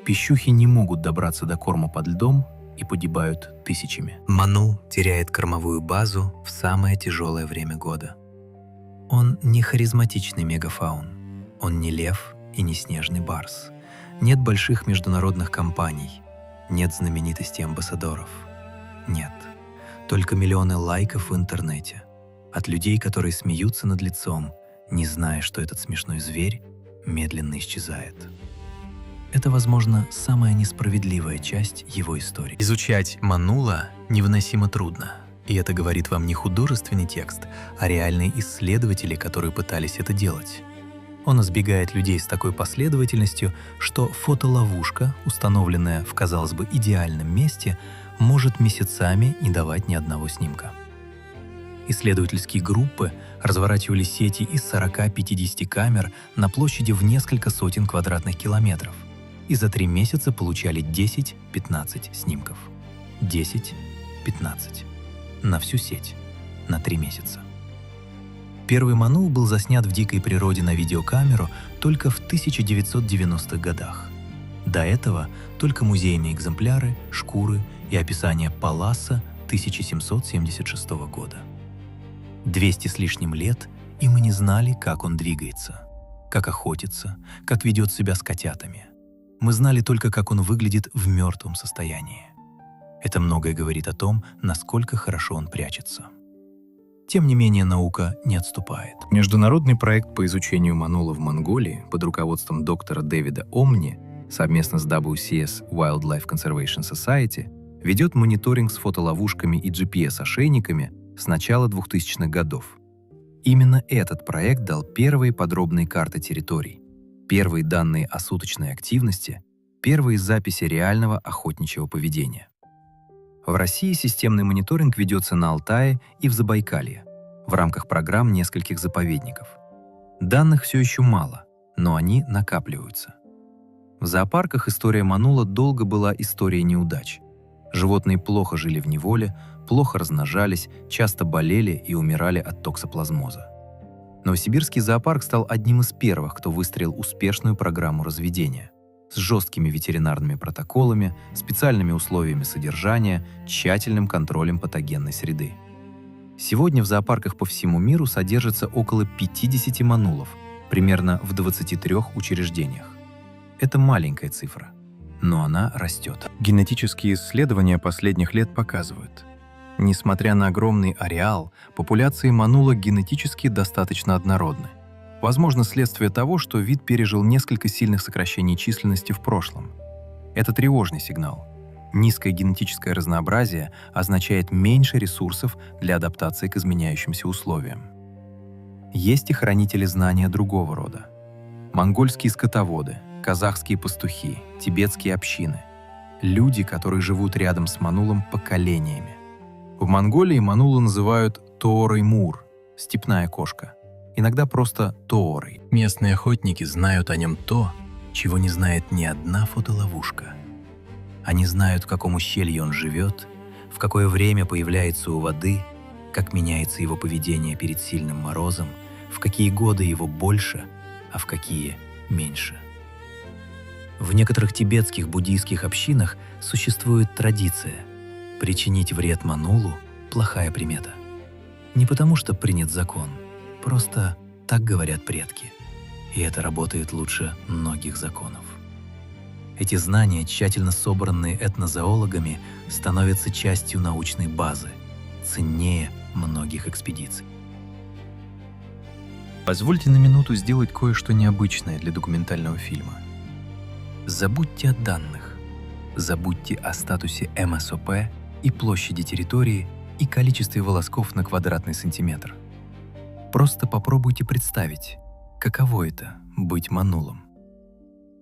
Пищухи не могут добраться до корма под льдом и погибают тысячами. Ману теряет кормовую базу в самое тяжелое время года. Он не харизматичный мегафаун, он не лев и не снежный барс. Нет больших международных компаний, нет знаменитостей амбассадоров. Нет, только миллионы лайков в интернете. От людей, которые смеются над лицом, не зная, что этот смешной зверь медленно исчезает. Это, возможно, самая несправедливая часть его истории. Изучать манула невыносимо трудно. И это говорит вам не художественный текст, а реальные исследователи, которые пытались это делать. Он избегает людей с такой последовательностью, что фотоловушка, установленная в, казалось бы, идеальном месте, может месяцами не давать ни одного снимка. Исследовательские группы разворачивали сети из 40-50 камер на площади в несколько сотен квадратных километров и за 3 месяца получали 10-15 снимков. 10-15. На всю сеть. На 3 месяца. Первый манул был заснят в дикой природе на видеокамеру только в 1990-х годах. До этого только музейные экземпляры, шкуры и описание Палласа 1776 года. 200 с лишним лет, и мы не знали, как он двигается, как охотится, как ведет себя с котятами. Мы знали только, как он выглядит в мертвом состоянии. Это многое говорит о том, насколько хорошо он прячется. Тем не менее, наука не отступает. Международный проект по изучению манула в Монголии под руководством доктора Дэвида Омни совместно с WCS Wildlife Conservation Society ведет мониторинг с фотоловушками и GPS-ошейниками с начала 2000-х годов. Именно этот проект дал первые подробные карты территорий, первые данные о суточной активности, первые записи реального охотничьего поведения. В России системный мониторинг ведется на Алтае и в Забайкалье в рамках программ нескольких заповедников. Данных все еще мало, но они накапливаются. В зоопарках история Манула долго была историей неудач. Животные плохо жили в неволе, плохо размножались, часто болели и умирали от токсоплазмоза. Новосибирский зоопарк стал одним из первых, кто выстроил успешную программу разведения с жесткими ветеринарными протоколами, специальными условиями содержания, тщательным контролем патогенной среды. Сегодня в зоопарках по всему миру содержится около 50 манулов, примерно в 23 учреждениях. Это маленькая цифра, но она растет. Генетические исследования последних лет показывают, несмотря на огромный ареал, популяции манула генетически достаточно однородны. Возможно, следствие того, что вид пережил несколько сильных сокращений численности в прошлом. Это тревожный сигнал. Низкое генетическое разнообразие означает меньше ресурсов для адаптации к изменяющимся условиям. Есть и хранители знания другого рода. Монгольские скотоводы, казахские пастухи, тибетские общины. Люди, которые живут рядом с манулом поколениями. В Монголии манула называют тоорой-мур – степная кошка. Иногда просто тоорой. Местные охотники знают о нем то, чего не знает ни одна фотоловушка. Они знают, в каком ущелье он живет, в какое время появляется у воды, как меняется его поведение перед сильным морозом, в какие годы его больше, а в какие меньше. В некоторых тибетских буддийских общинах существует традиция – причинить вред манулу – плохая примета. Не потому что принят закон, просто так говорят предки. И это работает лучше многих законов. Эти знания, тщательно собранные этнозоологами, становятся частью научной базы, ценнее многих экспедиций. Позвольте на минуту сделать кое-что необычное для документального фильма. Забудьте о данных, забудьте о статусе МСОП и площади территории и количестве волосков на квадратный сантиметр. Просто попробуйте представить, каково это — быть манулом.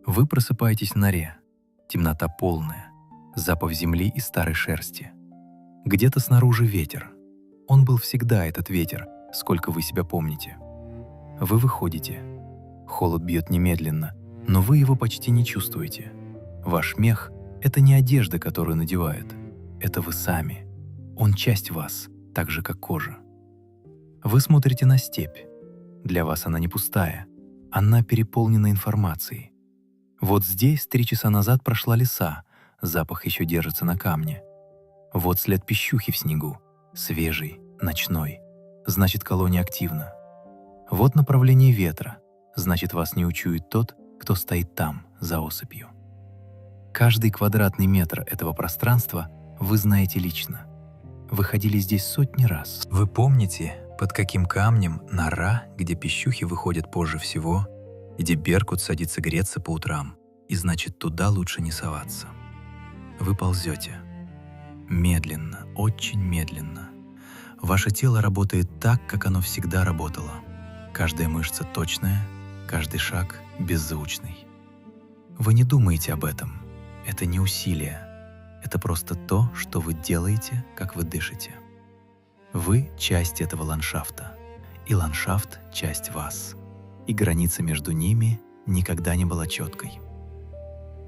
Вы просыпаетесь в норе, темнота полная, запах земли и старой шерсти. Где-то снаружи ветер. Он был всегда, этот ветер, сколько вы себя помните. Вы выходите. Холод бьет немедленно, но вы его почти не чувствуете. Ваш мех — это не одежда, которую надевают. Это вы сами. Он часть вас, так же, как кожа. Вы смотрите на степь. Для вас она не пустая. Она переполнена информацией. Вот здесь 3 часа назад прошла лиса, запах еще держится на камне. Вот след пищухи в снегу, свежий, ночной, значит, колония активна. Вот направление ветра, значит, вас не учует тот, кто стоит там, за осыпью. Каждый квадратный метр этого пространства вы знаете лично. Вы ходили здесь сотни раз. Вы помните, под каким камнем нора, где пищухи выходят позже всего, где беркут садится греться по утрам, и значит, туда лучше не соваться. Вы ползете. Медленно, очень медленно. Ваше тело работает так, как оно всегда работало. Каждая мышца точная, каждый шаг беззвучный. Вы не думаете об этом. Это не усилие. Это просто то, что вы делаете, как вы дышите. Вы — часть этого ландшафта, и ландшафт — часть вас. И граница между ними никогда не была четкой.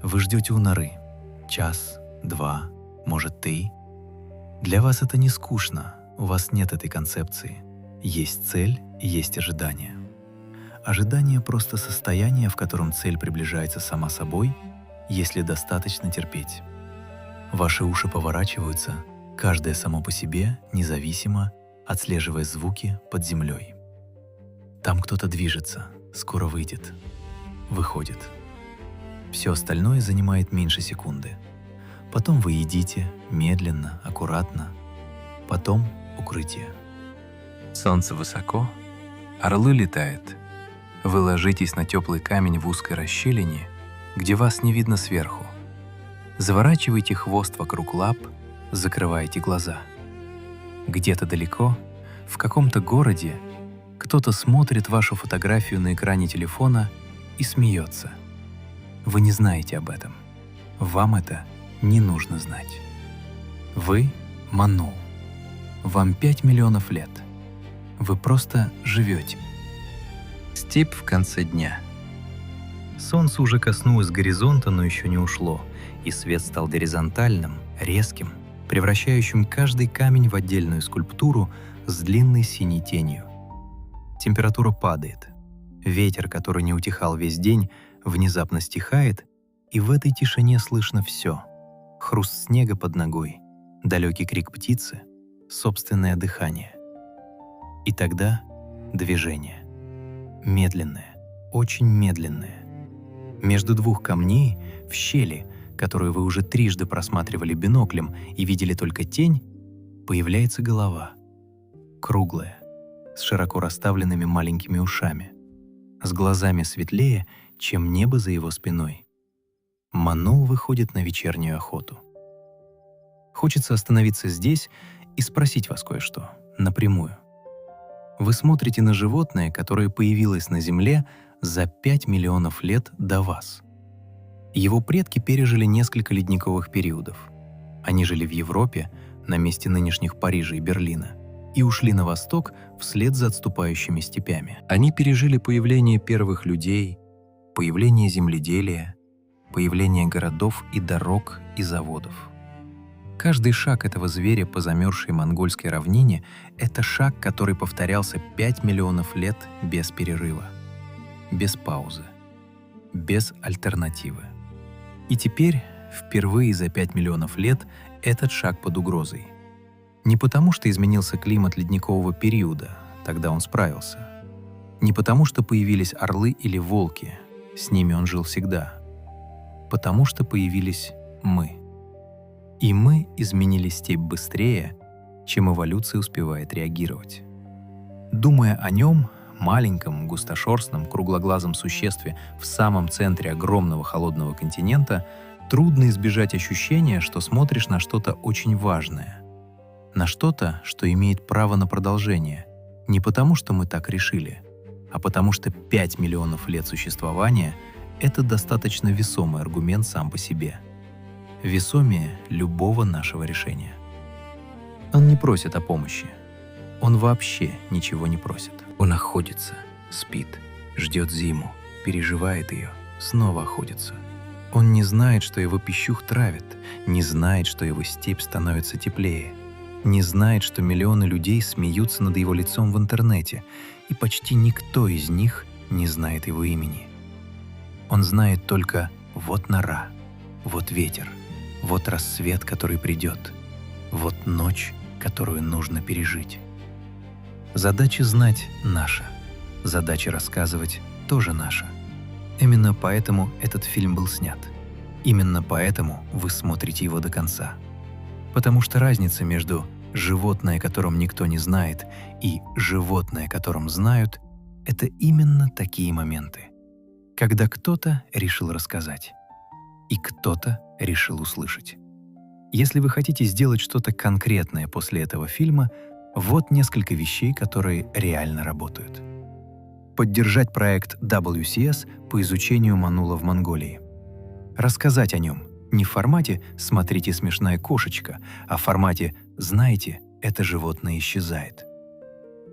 Вы ждете у норы. Час, 2, может 3. Для вас это не скучно, у вас нет этой концепции. Есть цель и есть ожидание. Ожидание — просто состояние, в котором цель приближается сама собой, если достаточно терпеть. Ваши уши поворачиваются, каждое само по себе, независимо, отслеживая звуки под землей. Там кто-то движется, скоро выйдет, выходит. Все остальное занимает меньше секунды. Потом вы едите, медленно, аккуратно. Потом укрытие. Солнце высоко, орлы летают. Вы ложитесь на теплый камень в узкой расщелине, где вас не видно сверху. Заворачиваете хвост вокруг лап, закрываете глаза. Где-то далеко, в каком-то городе, кто-то смотрит вашу фотографию на экране телефона и смеется. Вы не знаете об этом. Вам это не нужно знать. Вы — манул. Вам 5 миллионов лет. Вы просто живете. Степь в конце дня. Солнце уже коснулось горизонта, но еще не ушло, и свет стал горизонтальным, резким, превращающим каждый камень в отдельную скульптуру с длинной синей тенью. Температура падает. Ветер, который не утихал весь день, внезапно стихает, и в этой тишине слышно все: хруст снега под ногой, далекий крик птицы, собственное дыхание. И тогда движение. Медленное, очень медленное. Между двух камней, в щели, которую вы уже трижды просматривали биноклем и видели только тень, появляется голова. Круглая, с широко расставленными маленькими ушами, с глазами светлее, чем небо за его спиной. Манул выходит на вечернюю охоту. Хочется остановиться здесь и спросить вас кое-что, напрямую. Вы смотрите на животное, которое появилось на Земле за 5 миллионов лет до вас. Его предки пережили несколько ледниковых периодов. Они жили в Европе, на месте нынешних Парижа и Берлина, и ушли на восток вслед за отступающими степями. Они пережили появление первых людей, появление земледелия, появление городов и дорог и заводов. Каждый шаг этого зверя по замерзшей монгольской равнине — это шаг, который повторялся 5 миллионов лет без перерыва, без паузы, без альтернативы. И теперь, впервые за 5 миллионов лет, этот шаг под угрозой. Не потому, что изменился климат ледникового периода, тогда он справился. Не потому, что появились орлы или волки, с ними он жил всегда. Потому что появились мы. И мы изменили степь быстрее, чем эволюция успевает реагировать. Думая о нем, маленьком, густошерстном, круглоглазом существе в самом центре огромного холодного континента, трудно избежать ощущения, что смотришь на что-то очень важное. На что-то, что имеет право на продолжение. Не потому, что мы так решили, а потому что 5 миллионов лет существования — это достаточно весомый аргумент сам по себе. Весомее любого нашего решения. Он не просит о помощи. Он вообще ничего не просит. Он охотится, спит, ждет зиму, переживает ее, снова охотится. Он не знает, что его пищух травит, не знает, что его степь становится теплее, не знает, что миллионы людей смеются над его лицом в интернете, и почти никто из них не знает его имени. Он знает только «вот нора», «вот ветер», «вот рассвет, который придет», «вот ночь, которую нужно пережить». Задача знать наша, задача рассказывать тоже наша. Именно поэтому этот фильм был снят. Именно поэтому вы смотрите его до конца. Потому что разница между «животное, о котором никто не знает», и «животное, о котором знают» — это именно такие моменты, когда кто-то решил рассказать, и кто-то решил услышать. Если вы хотите сделать что-то конкретное после этого фильма, вот несколько вещей, которые реально работают. Поддержать проект WCS по изучению манула в Монголии. Рассказать о нем не в формате «смотрите, смешная кошечка», а в формате «знаете, это животное исчезает».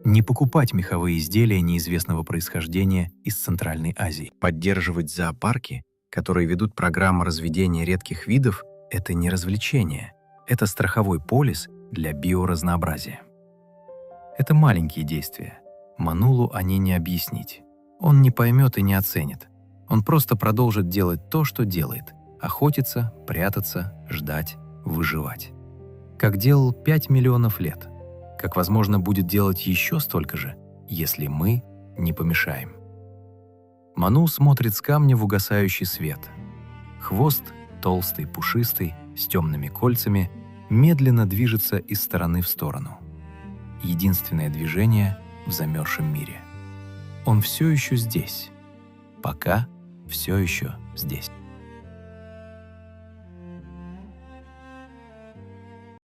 Не покупать меховые изделия неизвестного происхождения из Центральной Азии. Поддерживать зоопарки, которые ведут программу разведения редких видов, это не развлечение, это страховой полис для биоразнообразия. Это маленькие действия. Манулу они не объяснить. Он не поймет и не оценит. Он просто продолжит делать то, что делает. Охотиться, прятаться, ждать, выживать. Как делал 5 миллионов лет. Как, возможно, будет делать еще столько же, если мы не помешаем. Манул смотрит с камня в угасающий свет. Хвост, толстый, пушистый, с темными кольцами, медленно движется из стороны в сторону. Единственное движение в замерзшем мире. Он все еще здесь. Пока все еще здесь.